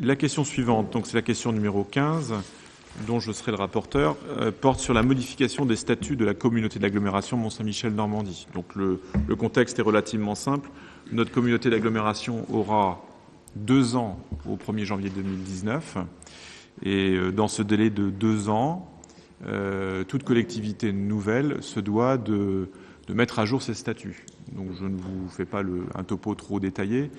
La question suivante, donc c'est la question numéro 15, dont je serai le rapporteur, porte sur la modification des statuts de la communauté d'agglomération Mont-Saint-Michel-Normandie. Donc le contexte est relativement simple. Notre communauté d'agglomération aura 2 ans au 1er janvier 2019. Et dans ce délai de 2 ans, toute collectivité nouvelle se doit de mettre à jour ses statuts. Donc je ne vous fais pas un topo trop détaillé.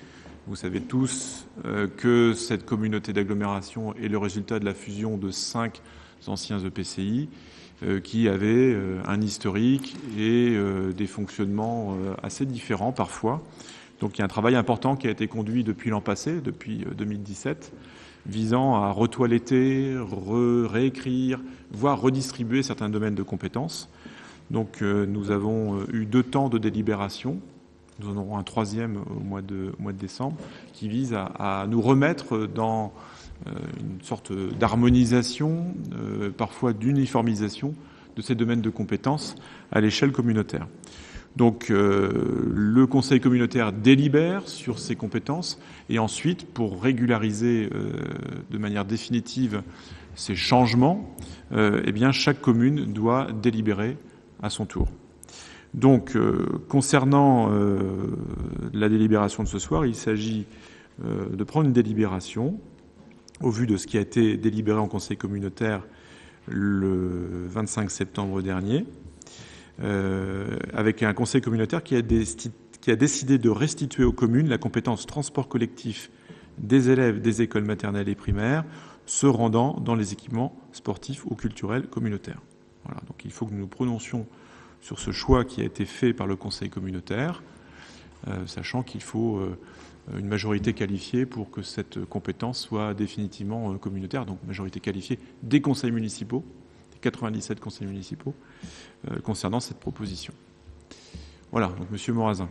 Vous savez tous que cette communauté d'agglomération est le résultat de la fusion de 5 anciens EPCI qui avaient un historique et des fonctionnements assez différents parfois. Donc il y a un travail important qui a été conduit depuis l'an passé, depuis 2017, visant à retoiletter, réécrire, voire redistribuer certains domaines de compétences. Donc nous avons eu 2 temps de délibération. Nous en aurons un 3e au mois de décembre qui vise à nous remettre dans une sorte d'harmonisation, parfois d'uniformisation de ces domaines de compétences à l'échelle communautaire. Donc le conseil communautaire délibère sur ces compétences et ensuite, pour régulariser de manière définitive ces changements, eh bien, chaque commune doit délibérer à son tour. Donc, concernant la délibération de ce soir, il s'agit de prendre une délibération au vu de ce qui a été délibéré en conseil communautaire le 25 septembre dernier, avec un conseil communautaire qui a décidé de restituer aux communes la compétence transport collectif des élèves des écoles maternelles et primaires se rendant dans les équipements sportifs ou culturels communautaires. Voilà, donc il faut que nous nous prononcions sur ce choix qui a été fait par le conseil communautaire, sachant qu'il faut une majorité qualifiée pour que cette compétence soit définitivement communautaire, donc majorité qualifiée des conseils municipaux, des 97 conseils municipaux, concernant cette proposition. Voilà, donc Monsieur Morazin.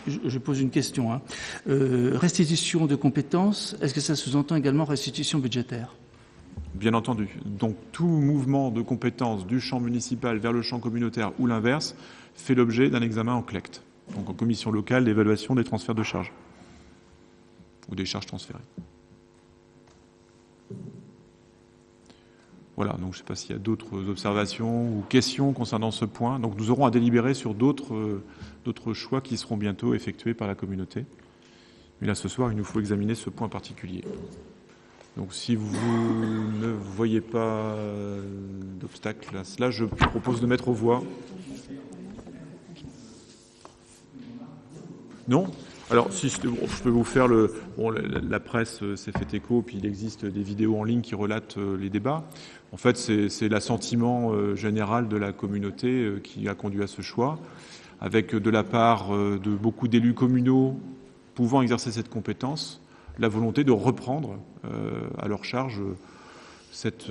Je pose une question. Restitution de compétences, est-ce que ça sous-entend également restitution budgétaire ? Bien entendu. Donc tout mouvement de compétences du champ municipal vers le champ communautaire ou l'inverse fait l'objet d'un examen en CLECT, donc en commission locale d'évaluation des transferts de charges ou des charges transférées. Voilà, donc je ne sais pas s'il y a d'autres observations ou questions concernant ce point. Donc nous aurons à délibérer sur d'autres choix qui seront bientôt effectués par la communauté. Mais là, ce soir, il nous faut examiner ce point particulier. Donc si vous ne voyez pas d'obstacle à cela, je propose de mettre aux voix. Non ? Alors, si je peux vous faire la presse s'est fait écho, puis il existe des vidéos en ligne qui relatent les débats. En fait, c'est l'assentiment général de la communauté qui a conduit à ce choix, avec de la part de beaucoup d'élus communaux pouvant exercer cette compétence, la volonté de reprendre à leur charge cette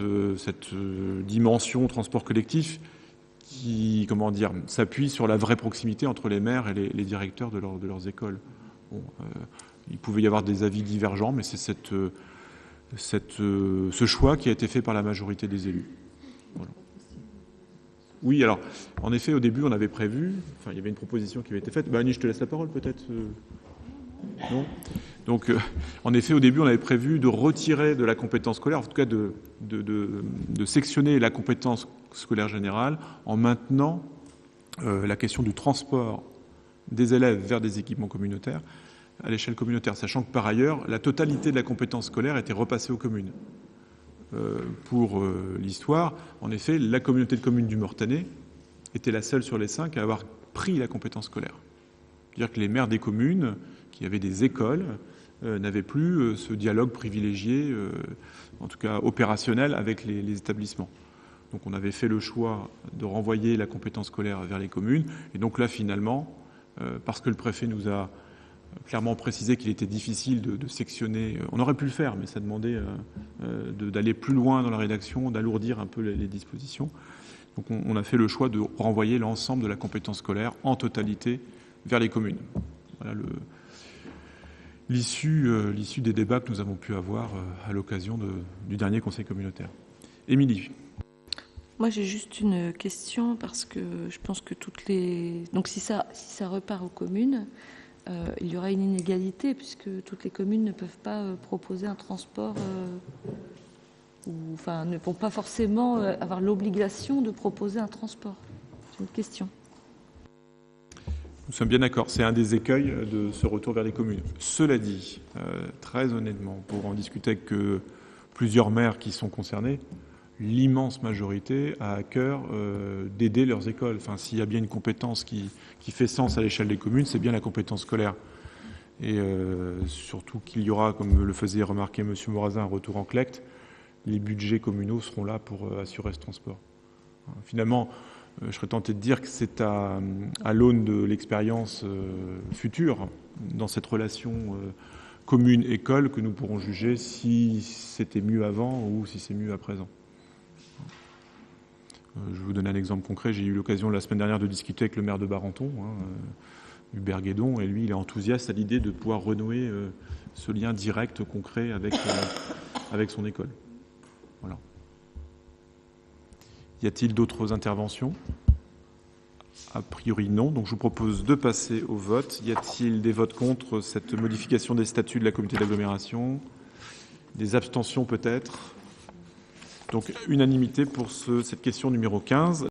dimension transport collectif qui, s'appuie sur la vraie proximité entre les maires et les directeurs de leurs écoles. Bon, il pouvait y avoir des avis divergents, mais c'est ce choix qui a été fait par la majorité des élus. Voilà. Oui, alors, en effet, au début, on avait prévu, il y avait une proposition qui avait été faite. Annie, je te laisse la parole, peut-être. Non ? Donc, en effet, au début, on avait prévu de retirer de la compétence scolaire, en tout cas de sectionner la compétence scolaire générale en maintenant la question du transport des élèves vers des équipements communautaires à l'échelle communautaire, sachant que par ailleurs, la totalité de la compétence scolaire était repassée aux communes. Pour l'histoire, en effet, la communauté de communes du Mortanet était la seule sur les 5 à avoir pris la compétence scolaire. C'est-à-dire que les maires des communes qui avaient des écoles n'avaient plus ce dialogue privilégié, en tout cas opérationnel, avec les établissements. Donc on avait fait le choix de renvoyer la compétence scolaire vers les communes. Et donc là, finalement, parce que le préfet nous a clairement précisé qu'il était difficile de sectionner, on aurait pu le faire, mais ça demandait d'aller plus loin dans la rédaction, d'alourdir un peu les dispositions. Donc on a fait le choix de renvoyer l'ensemble de la compétence scolaire en totalité vers les communes. Voilà l'issue des débats que nous avons pu avoir à l'occasion du dernier conseil communautaire. Émilie. Moi, j'ai juste une question parce que je pense que donc si ça repart aux communes, il y aura une inégalité puisque toutes les communes ne peuvent pas proposer un transport ne vont pas forcément avoir l'obligation de proposer un transport. C'est une question. Nous sommes bien d'accord. C'est un des écueils de ce retour vers les communes. Cela dit, très honnêtement, pour en discuter avec plusieurs maires qui sont concernés, l'immense majorité a à cœur d'aider leurs écoles. Enfin, s'il y a bien une compétence qui fait sens à l'échelle des communes, c'est bien la compétence scolaire. Et surtout qu'il y aura, comme le faisait remarquer M. Morazin, un retour en collecte, les budgets communaux seront là pour assurer ce transport. Finalement, je serais tenté de dire que c'est à l'aune de l'expérience future, dans cette relation commune-école, que nous pourrons juger si c'était mieux avant ou si c'est mieux à présent. Je vais vous donner un exemple concret. J'ai eu l'occasion la semaine dernière de discuter avec le maire de Barenton, Hubert Guédon, et lui, il est enthousiaste à l'idée de pouvoir renouer ce lien direct, concret avec son école. Voilà. Y a-t-il d'autres interventions ? A priori non, donc je vous propose de passer au vote. Y a-t-il des votes contre cette modification des statuts de la communauté d'agglomération ? Des abstentions peut-être ? Donc unanimité pour cette question numéro 15.